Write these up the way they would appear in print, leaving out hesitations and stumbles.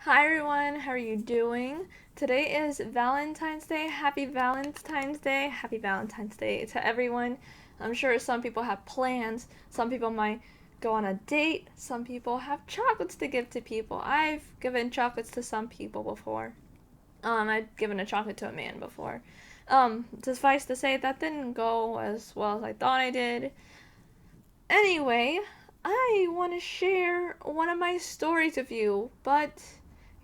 Hi everyone, how are you doing? Today is Valentine's Day. Happy Valentine's Day. Happy Valentine's Day to everyone. I'm sure some people have plans. Some people might go on a date. Some people have chocolates to give to people. I've given chocolates to some people before. I've given a chocolate to a man before. Suffice to say, that didn't go as well as I thought I did. Anyway, I want to share one of my stories with you, but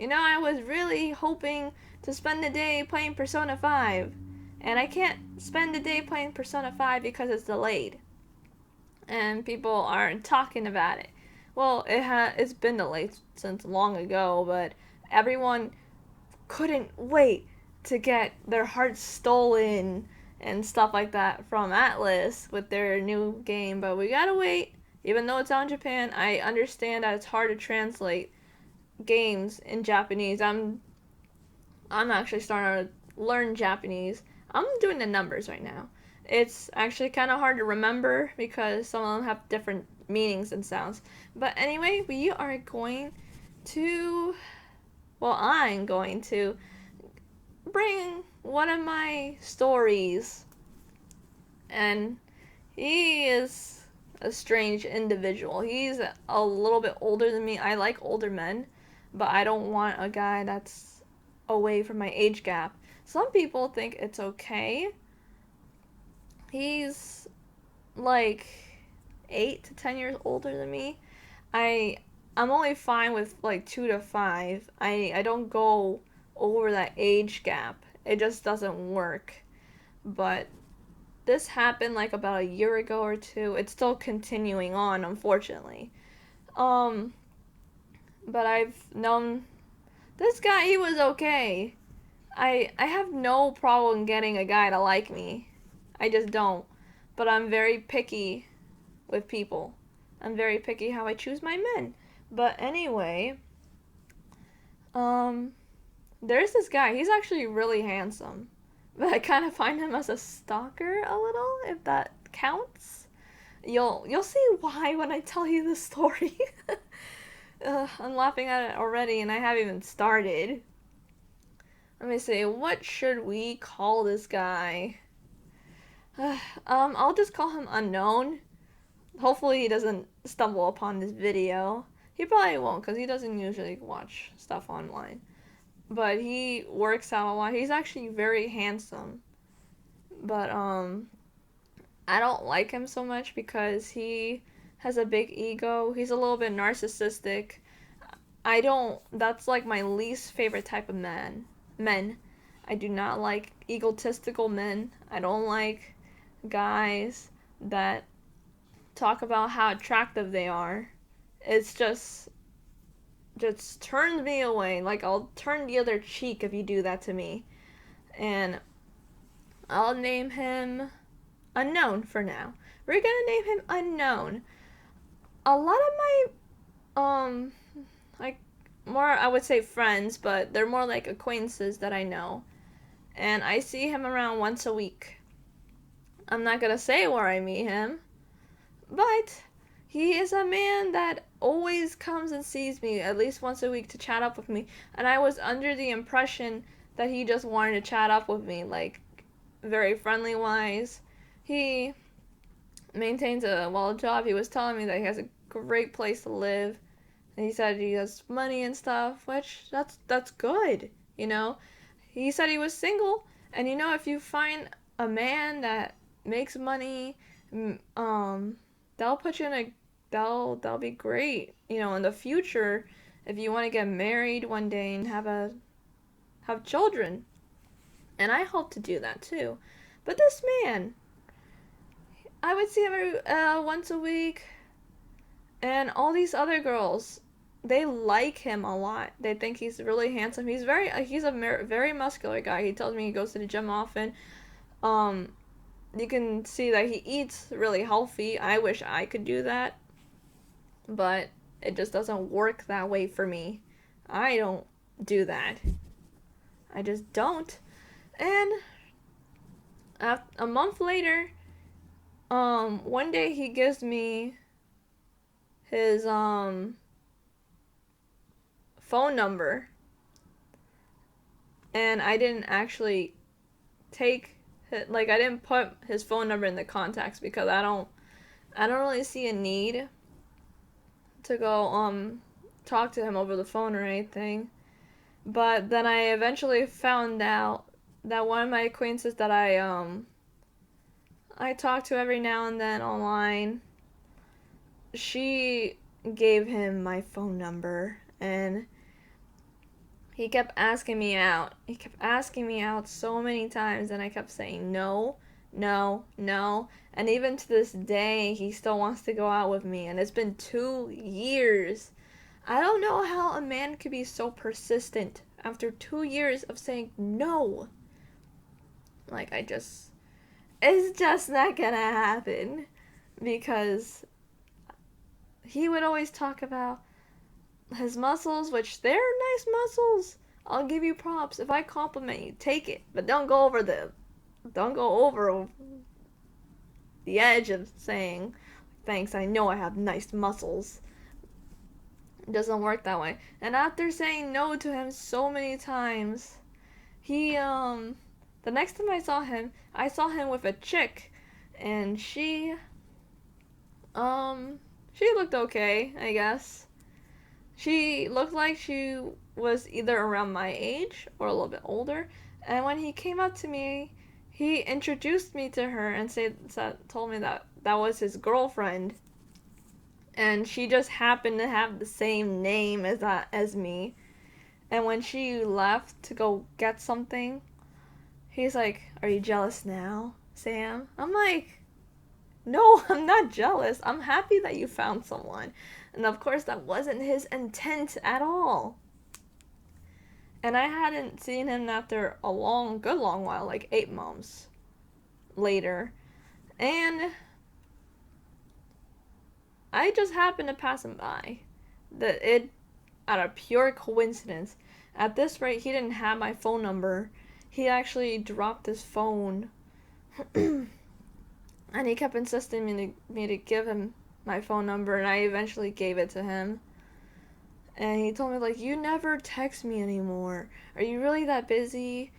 I was really hoping to spend the day playing Persona 5, and I can't spend the day playing Persona 5 because it's delayed, and people aren't talking about it. Well, it's been delayed since long ago, but everyone couldn't wait to get their hearts stolen and stuff like that from Atlas with their new game, but we gotta wait. Even though it's out in Japan, I understand that it's hard to translate games in Japanese. I'm actually starting to learn Japanese. I'm doing the numbers right now. It's actually kind of hard to remember because some of them have different meanings and sounds. But anyway, we are going to I'm going to bring one of my stories, and he is a strange individual. He's a little bit older than me. I like older men, but I don't want a guy that's away from my age gap. Some people think it's okay. He's like 8 to 10 years older than me. I I'm only fine with like 2 to 5. I don't go over that age gap. It just doesn't work. But this happened like about a year ago or two. It's still continuing on, unfortunately. Um, but I've known this guy. He was okay. I have no problem getting a guy to like me. I just don't. But I'm very picky with people. I'm very picky how I choose my men. But anyway, um, there's this guy. He's actually really handsome. But I kind of find him as a stalker a little, if that counts. You'll see why when I tell you the story. I'm laughing at it already, and I haven't even started. Let me see. What should we call this guy? I'll just call him unknown. Hopefully, he doesn't stumble upon this video. He probably won't, because he doesn't usually watch stuff online. But he works out a lot. He's actually very handsome. But I don't like him so much because he has a big ego. He's a little bit narcissistic. I don't That's like my least favorite type of Men. I do not like egotistical men. I don't like guys that talk about how attractive they are. It's just turns me away. Like, I'll turn the other cheek if you do that to me. And I'll name him Unknown for now. We're gonna name him Unknown. A lot of my like, more, I would say, friends, but they're more like acquaintances that I know, and I see him around once a week. I'm not gonna say where I meet him, but he is a man that always comes and sees me at least once a week to chat up with me, and I was under the impression that he just wanted to chat up with me, like, very friendly wise. He maintains a job. He was telling me that he has a great place to live. And he said he has money and stuff, which that's good, you know. He said he was single, and if you find a man that makes money, that'll put you in a that'll be great, in the future, if you want to get married one day and have children. And I hope to do that too. But this man, I would see him every once a week, and all these other girls, they like him a lot. They think he's really handsome. He's a very muscular guy. He tells me he goes to the gym often. Um, you can see that he eats really healthy. I wish I could do that, but it just doesn't work that way for me. I don't do that. I just don't. And a month later, one day he gives me his phone number, and I didn't actually take like I didn't put his phone number in the contacts because I don't really see a need to go talk to him over the phone or anything. But then I eventually found out that one of my acquaintances that I talk to every now and then online, she gave him my phone number, and he kept asking me out. He kept asking me out so many times, and I kept saying no, no, no. And even to this day, he still wants to go out with me, and it's been 2 years. I don't know how a man could be so persistent after 2 years of saying no. Like, it's just not gonna happen. Because he would always talk about his muscles, which they're nice muscles. I'll give you props. If I compliment you, take it. But don't go over the edge of saying, thanks, I know I have nice muscles. It doesn't work that way. And after saying no to him so many times, the next time I saw him with a chick, and she looked okay, I guess. She looked like she was either around my age or a little bit older. And when he came up to me, he introduced me to her and told me that that was his girlfriend. And she just happened to have the same name as me. And when she left to go get something, he's like, "Are you jealous now, Sam?" I'm like, "No, I'm not jealous. I'm happy that you found someone." And of course, that wasn't his intent at all. And I hadn't seen him after a good long while, like 8 months later. And I just happened to pass him by. Out of pure coincidence. At this rate, he didn't have my phone number. He actually dropped his phone. And he kept insisting me to give him my phone number, and I eventually gave it to him. And he told me, like, you never text me anymore. Are you really that busy?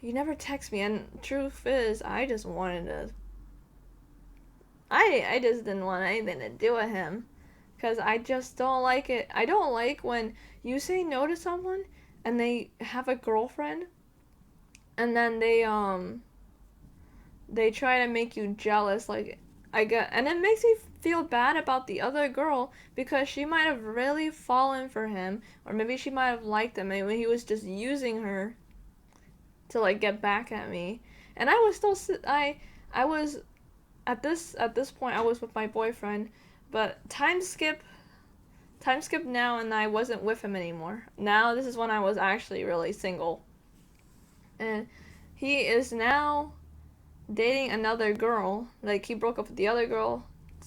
You never text me. And truth is, I just didn't want anything to do with him. Because I just don't like it. I don't like when you say no to someone and they have a girlfriend, and then they try to make you jealous. Like, and it makes me feel bad about the other girl because she might have really fallen for him, or maybe she might have liked him, and he was just using her to like get back at me. And I was still I was at this point I was with my boyfriend, but time skip now, and I wasn't with him anymore. Now this is when I was actually really single, and he is now dating another girl. Like, he broke up with the other girl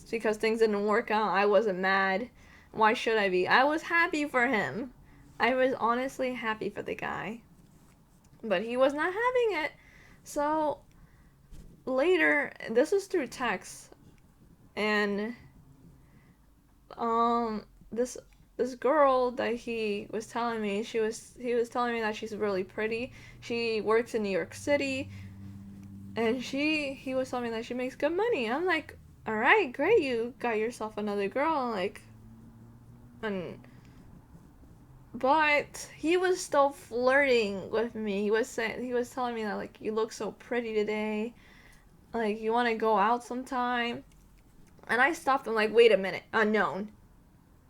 because things didn't work out. I wasn't mad. Why should I be? I was happy for him. I was honestly happy for the guy. But he was not having it. So later, this was through text, and this girl that he was telling me, he was telling me that she's really pretty. She works in New York City, and he was telling me that she makes good money. I'm like, all right, great, you got yourself another girl, like, but he was still flirting with me. He was telling me that, like, you look so pretty today, like, you want to go out sometime. And I stopped him, like, wait a minute, unknown.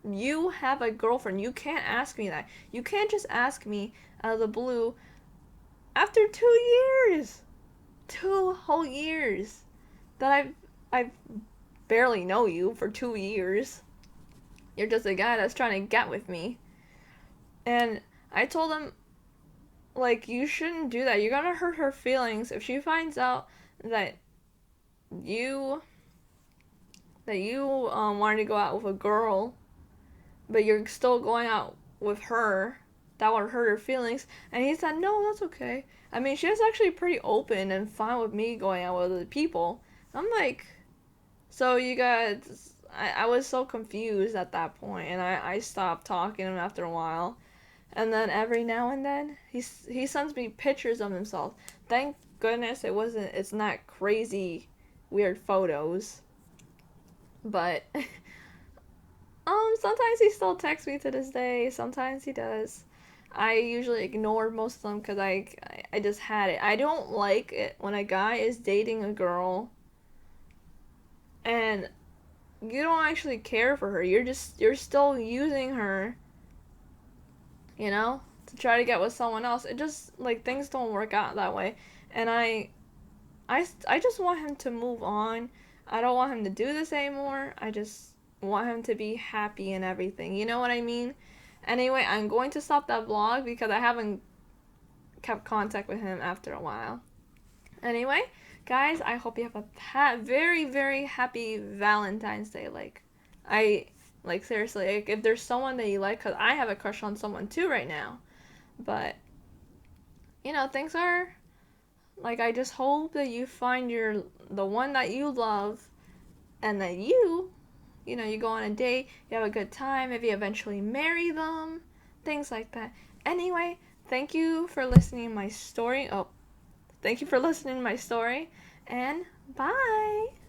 You have a girlfriend. You can't ask me that. You can't just ask me out of the blue after 2 years. 2 whole years that I've barely know you for 2 years. You're just a guy that's trying to get with me. And I told him, like, you shouldn't do that. You're gonna hurt her feelings if she finds out that you wanted to go out with a girl, but you're still going out with her. That would hurt her feelings. And he said, no, that's okay. I mean, she was actually pretty open and fine with me going out with other people. I'm like, so you guys, I was so confused at that point, and I stopped talking to him after a while. And then every now and then he sends me pictures of himself. Thank goodness it's not crazy weird photos. But sometimes he still texts me to this day. Sometimes he does. I usually ignore most of them because I just had it. I don't like it when a guy is dating a girl and you don't actually care for her. You're still using her, to try to get with someone else. It just like things don't work out that way. And I just want him to move on. I don't want him to do this anymore. I just want him to be happy and everything. You know what I mean? Anyway, I'm going to stop that vlog because I haven't kept contact with him after a while. Anyway, guys, I hope you have a very, very happy Valentine's Day. Seriously, like, if there's someone that you like, because I have a crush on someone too right now. But, things are, I just hope that you find the one that you love and that you go on a date, you have a good time, maybe eventually marry them, things like that. Anyway, thank you for listening to my story. Thank you for listening to my story, and bye!